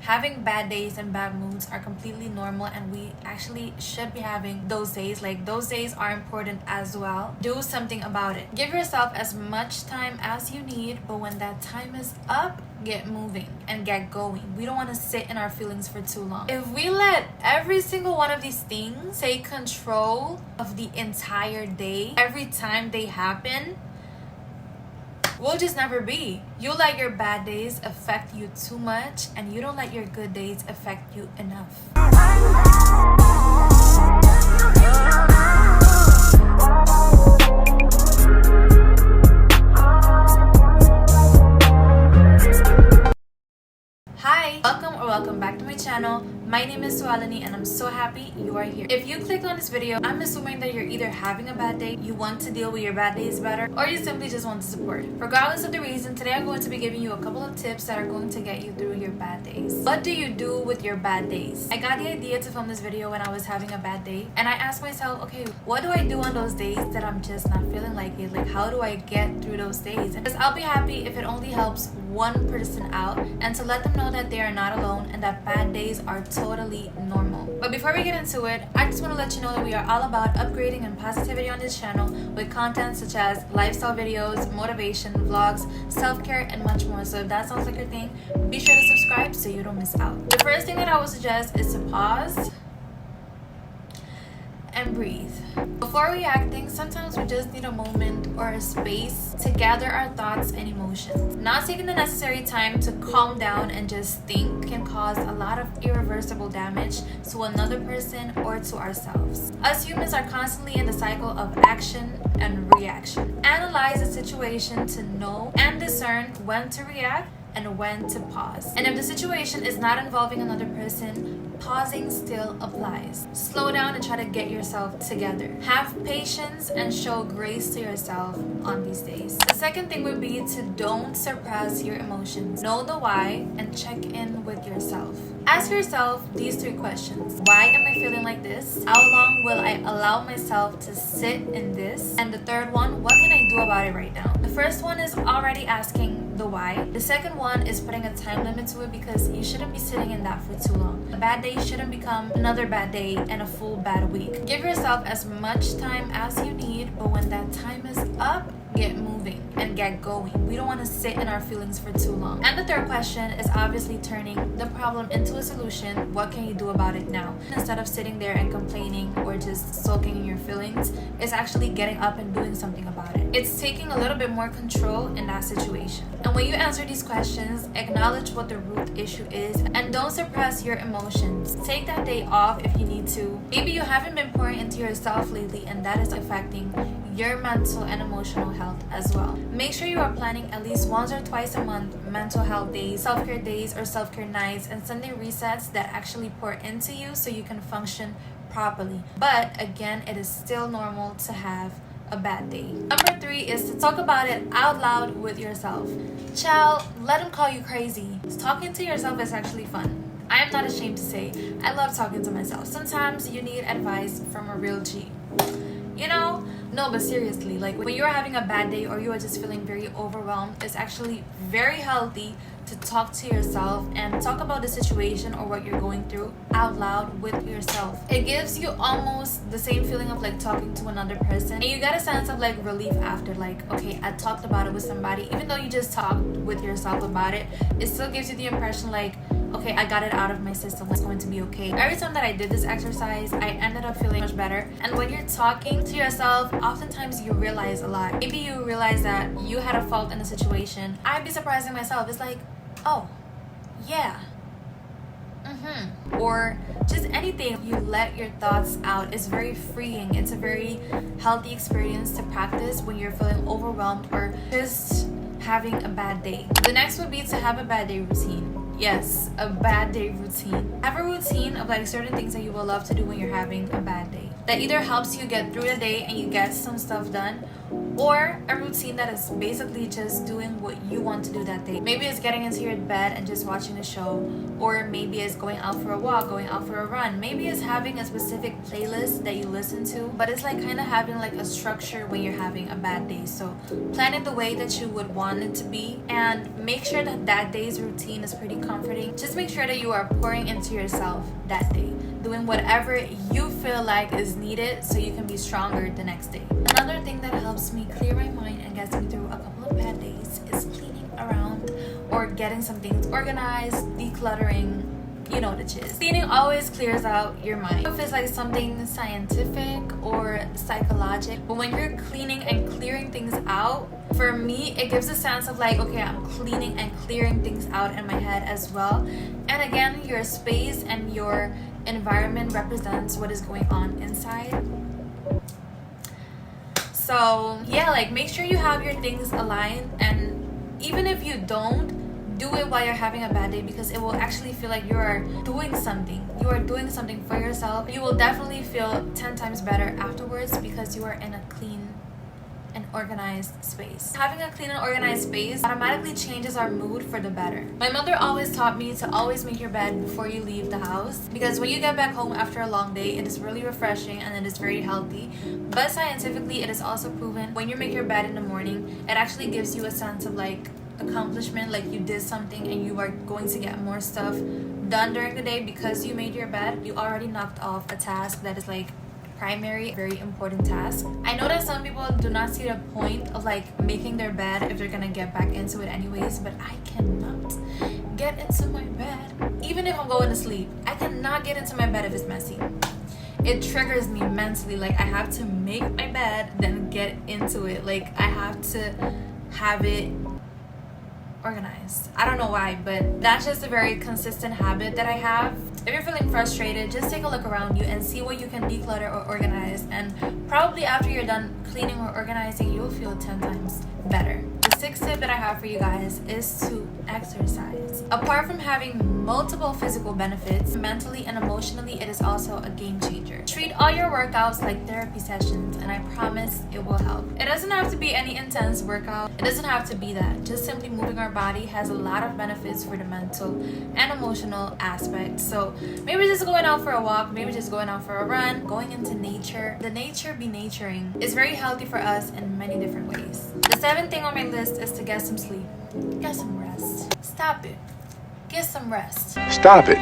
Having bad days and bad moods are completely normal, and we actually should be having those days. Like, those days are important as well. Do something about it. Give yourself as much time as you need, but when that time is up, get moving and get going. We don't want to sit in our feelings for too long. If we let every single one of these things take control of the entire day, every time they happen, we'll just never be. You let your bad days affect you too much, and you don't let your good days affect you enough. Hi, welcome back to my channel. My name is Sualani, and I'm so happy you are here. If you clicked on this video, I'm assuming that you're either having a bad day, you want to deal with your bad days better, or you simply just want to support. Regardless of the reason, today I'm going to be giving you a couple of tips that are going to get you through your bad days. What do you do with your bad days? I got the idea to film this video when I was having a bad day, and I asked myself, okay, what do I do on those days that I'm just not feeling like it? Like, how do I get through those days? And I'll be happy if it only helps one person out, and to let them know that they are not alone and that bad days are totally normal. But before we get into it, I just want to let you know that we are all about upgrading and positivity on this channel with content such as lifestyle videos, motivation, vlogs, self-care, and much more. So if that sounds like your thing, be sure to subscribe so you don't miss out. The first thing that I would suggest is to pause and breathe. Before reacting, sometimes we just need a moment or a space to gather our thoughts and emotions. Not taking the necessary time to calm down and just think can cause a lot of irreversible damage to another person or to ourselves. Us humans are constantly in the cycle of action and reaction. Analyze the situation to know and discern when to react and when to pause. And if the situation is not involving another person, pausing still applies. Slow down and try to get yourself together. Have patience and show grace to yourself on these days. The second thing would be to don't suppress your emotions. Know the why and check in with yourself. Ask yourself these three questions. Why am I feeling like this? How long will I allow myself to sit in this? And the third one, what can I do about it right now? The first one is already asking the why. The second one is putting a time limit to it, because you shouldn't be sitting in that for too long. A bad day shouldn't become another bad day and a full bad week. Give yourself as much time as you need, but when that time is up, get moving and get going. We don't want to sit in our feelings for too long. And the third question is obviously turning the problem into a solution. What can you do about it now? Instead of sitting there and complaining or just soaking in your feelings, it's actually getting up and doing something about it. It's taking a little bit more control in that situation. And when you answer these questions, acknowledge what the root issue is and don't suppress your emotions. Take that day off if you need to. Maybe you haven't been pouring into yourself lately, and that is affecting your mental and emotional health as well. Make sure you are planning at least once or twice a month mental health days, self-care days, or self-care nights, and Sunday resets that actually pour into you so you can function properly. But again, it is still normal to have a bad day. Number 3 is to talk about it out loud with yourself. Child, let them call you crazy. Talking to yourself is actually fun. I am not ashamed to say I love talking to myself. Sometimes you need advice from a real G. You know? No, but seriously, like when you're having a bad day or you are just feeling very overwhelmed, it's actually very healthy to talk to yourself and talk about the situation or what you're going through out loud with yourself. It gives you almost the same feeling of like talking to another person, and you get a sense of like relief after, like, okay, I talked about it with somebody. Even though you just talked with yourself about it, it still gives you the impression like, okay, I got it out of my system, it's going to be okay. Every time that I did this exercise, I ended up feeling much better. And when you're talking to yourself, oftentimes you realize a lot. Maybe you realize that you had a fault in the situation. I'd be surprising myself. It's like, oh, yeah. Or just anything. You let your thoughts out. It's very freeing. It's a very healthy experience to practice when you're feeling overwhelmed or just having a bad day. The next would be to have a bad day routine. Yes, a bad day routine. Have a routine of like certain things that you will love to do when you're having a bad day. That either helps you get through the day and you get some stuff done, or a routine that is basically just doing what you want to do that day. Maybe it's getting into your bed and just watching a show, or maybe it's going out for a walk, going out for a run. Maybe it's having a specific playlist that you listen to, but it's like kind of having like a structure when you're having a bad day. So plan it the way that you would want it to be, and make sure that that day's routine is pretty comforting. Just make sure that you are pouring into yourself that day, doing whatever you feel like is needed so you can be stronger the next day. Another thing that helps me clear my mind and gets me through a couple of bad days is cleaning around or getting some things organized, decluttering. You know the gist. Cleaning always clears out your mind. If it's like something scientific or psychological, but when you're cleaning and clearing things out, for me, it gives a sense of like, okay, I'm cleaning and clearing things out in my head as well. And again, your space and your environment represents what is going on inside. So yeah, like make sure you have your things aligned, and even if you don't, do it while you're having a bad day, because it will actually feel like you are doing something. You are doing something for yourself. You will definitely feel 10 times better afterwards because you are in a clean and organized space. Having a clean and organized space automatically changes our mood for the better. My mother always taught me to always make your bed before you leave the house, because when you get back home after a long day, it is really refreshing and it is very healthy. But scientifically, it is also proven when you make your bed in the morning, it actually gives you a sense of like accomplishment, like you did something and you are going to get more stuff done during the day because you made your bed. You already knocked off a task that is like primary, very important task. I know that some people do not see the point of like making their bed if they're gonna get back into it anyways, but I cannot get into my bed. Even if I'm going to sleep, I cannot get into my bed if it's messy. It triggers me mentally. Like I have to make my bed, then get into it. Like I have to have it organized. I don't know why, but that's just a very consistent habit that I have. If you're feeling frustrated, just take a look around you and see what you can declutter or organize, and probably after you're done cleaning or organizing, you'll feel 10 times better. The sixth tip that I have for you guys is to exercise. Apart from having multiple physical benefits, mentally and emotionally, it is also a game changer. Treat all your workouts like therapy sessions, and I promise it will help. It doesn't have to be any intense workout. It doesn't have to be that. Just simply moving our body has a lot of benefits for the mental and emotional aspect. So maybe just going out for a walk, maybe just going out for a run, going into nature. The nature be naturing is very healthy for us in many different ways. The seventh thing on my list is to get some sleep. Get some rest. Stop it. Get some rest. Stop it.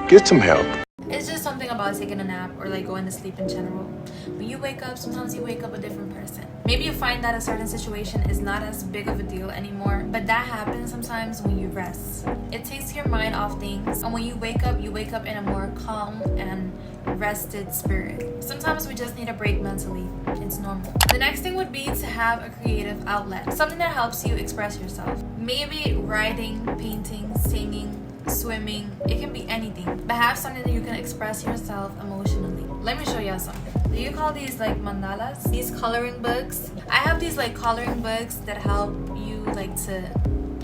Get some help. It's just something about taking a nap or like going to sleep in general. When you wake up, sometimes you wake up a different person. Maybe you find that a certain situation is not as big of a deal anymore, but that happens sometimes when you rest. It takes your mind off things, and when you wake up in a more calm and rested spirit. Sometimes we just need a break mentally. It's normal. The next thing would be to have a creative outlet, something that helps you express yourself. Maybe writing, painting, singing, swimming. It can be anything, but have something that you can express yourself emotionally. Let me show you something. Do you call these like mandalas? These coloring books? I have these like coloring books that help you like to,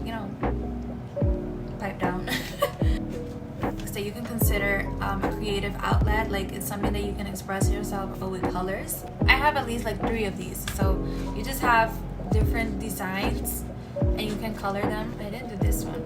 you know, pipe down. So you can consider a creative outlet, like it's something that you can express yourself with colors. I have at least like 3 of these, so you just have different designs and you can color them. I didn't do this one.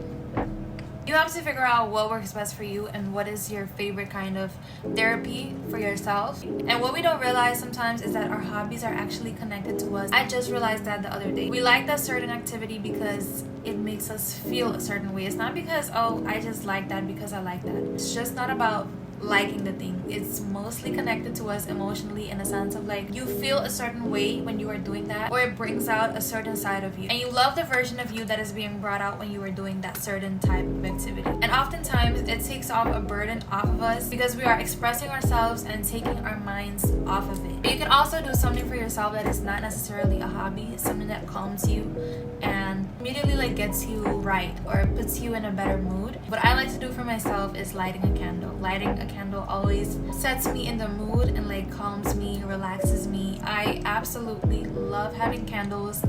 You have to figure out what works best for you and what is your favorite kind of therapy for yourself. And what we don't realize sometimes is that our hobbies are actually connected to us. I just realized that the other day. We like that certain activity because it makes us feel a certain way. It's not because, oh, I just like that because I like that. It's just not about liking the thing. It's mostly connected to us emotionally, in a sense of like you feel a certain way when you are doing that, or it brings out a certain side of you, and you love the version of you that is being brought out when you are doing that certain type of activity. And oftentimes it takes off a burden off of us because we are expressing ourselves and taking our minds off of it. But you can also do something for yourself that is not necessarily a hobby, something that calms you and immediately like gets you right or puts you in a better mood. What I like to do for myself is lighting a candle. Lighting a candle always sets me in the mood and like calms me, relaxes me. I absolutely love having candles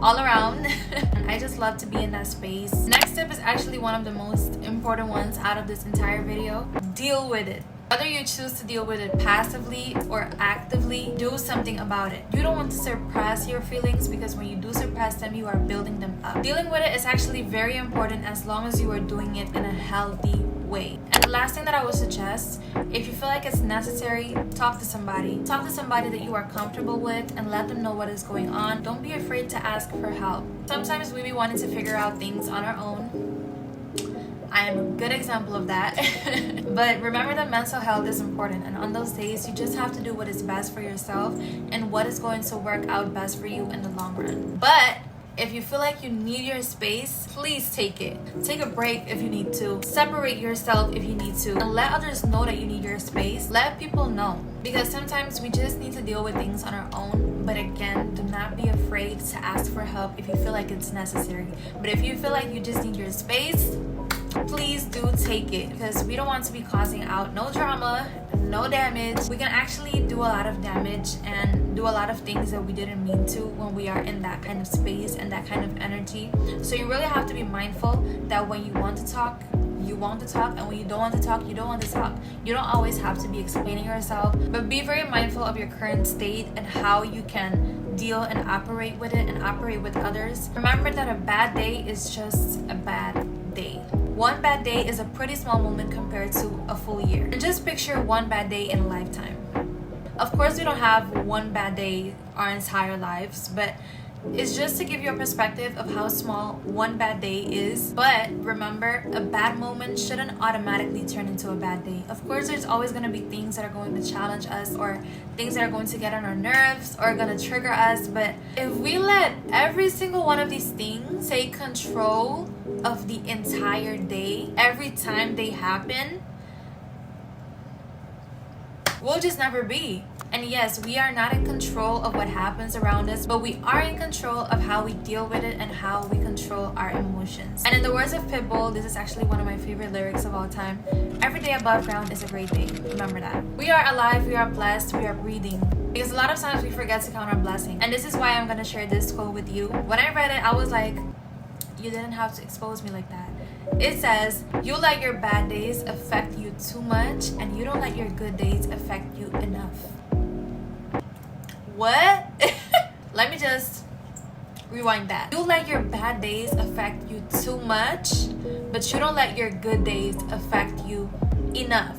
all around and I just love to be in that space. Next tip is actually one of the most important ones out of this entire video. Deal with it. Whether you choose to deal with it passively or actively, do something about it. You don't want to suppress your feelings, because when you do suppress them, you are building them up. Dealing with it is actually very important as long as you are doing it in a healthy way. And the last thing that I would suggest, if you feel like it's necessary, talk to somebody. Talk to somebody that you are comfortable with and let them know what is going on. Don't be afraid to ask for help. Sometimes we be wanting to figure out things on our own. I am a good example of that. But remember that mental health is important, and on those days you just have to do what is best for yourself and what is going to work out best for you in the long run. But if you feel like you need your space, please take it. Take a break if you need to. Separate yourself if you need to. And let others know that you need your space. Let people know. Because sometimes we just need to deal with things on our own. But again, do not be afraid to ask for help if you feel like it's necessary. But if you feel like you just need your space, please do take it, because we don't want to be causing out no drama, no damage. We can actually do a lot of damage and do a lot of things that we didn't mean to when we are in that kind of space and that kind of energy. So you really have to be mindful that when you want to talk, you want to talk, and when you don't want to talk, you don't want to talk. You don't always have to be explaining yourself, but be very mindful of your current state and how you can deal and operate with it and operate with others. Remember that a bad day is just a bad day. One bad day is a pretty small moment compared to a full year. And just picture one bad day in a lifetime. Of course, we don't have one bad day our entire lives, but it's just to give you a perspective of how small one bad day is. But remember, a bad moment shouldn't automatically turn into a bad day. Of course, there's always going to be things that are going to challenge us, or things that are going to get on our nerves or going to trigger us. But if we let every single one of these things take control of the entire day, every time they happen, we'll just never be. And yes, we are not in control of what happens around us, but we are in control of how we deal with it and how we control our emotions. And in the words of Pitbull, this is actually one of my favorite lyrics of all time: every day above ground is a great day. Remember that. We are alive, we are blessed, we are breathing. Because a lot of times we forget to count our blessings. And this is why I'm gonna share this quote with you. When I read it, I was like, you didn't have to expose me like that. It says, you let your bad days affect you too much, and you don't let your good days affect you enough. What? Let me just rewind that. You let your bad days affect you too much, but you don't let your good days affect you enough.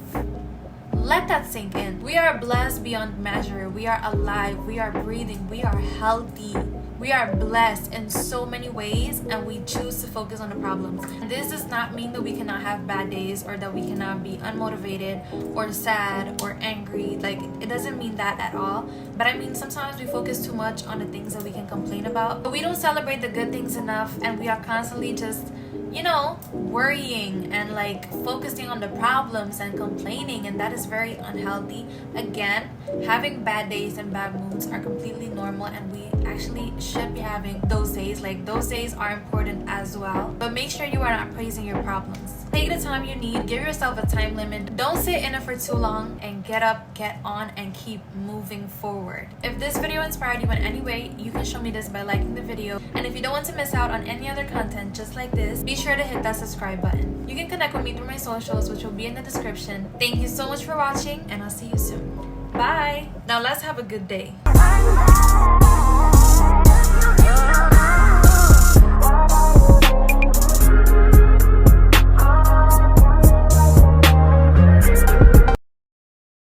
Let that sink in. We are blessed beyond measure. We are alive. We are breathing. We are healthy. We are blessed in so many ways, and we choose to focus on the problems. And this does not mean that we cannot have bad days, or that we cannot be unmotivated or sad or angry. Like, it doesn't mean that at all. But I mean, sometimes we focus too much on the things that we can complain about, but we don't celebrate the good things enough, and we are constantly just, worrying and like focusing on the problems and complaining, and that is very unhealthy. Again, having bad days and bad moods are completely normal, and we actually should be having those days. Like, those days are important as well, but make sure you are not praising your problems. Take the time you need. Give yourself a time limit. Don't sit in it for too long, and get up, get on, and keep moving forward. If this video inspired you in any way, you can show me this by liking the video. And if you don't want to miss out on any other content just like this, be sure to hit that subscribe button. You can connect with me through my socials, which will be in the description. Thank you so much for watching, and I'll see you soon. Bye. Now let's have a good day.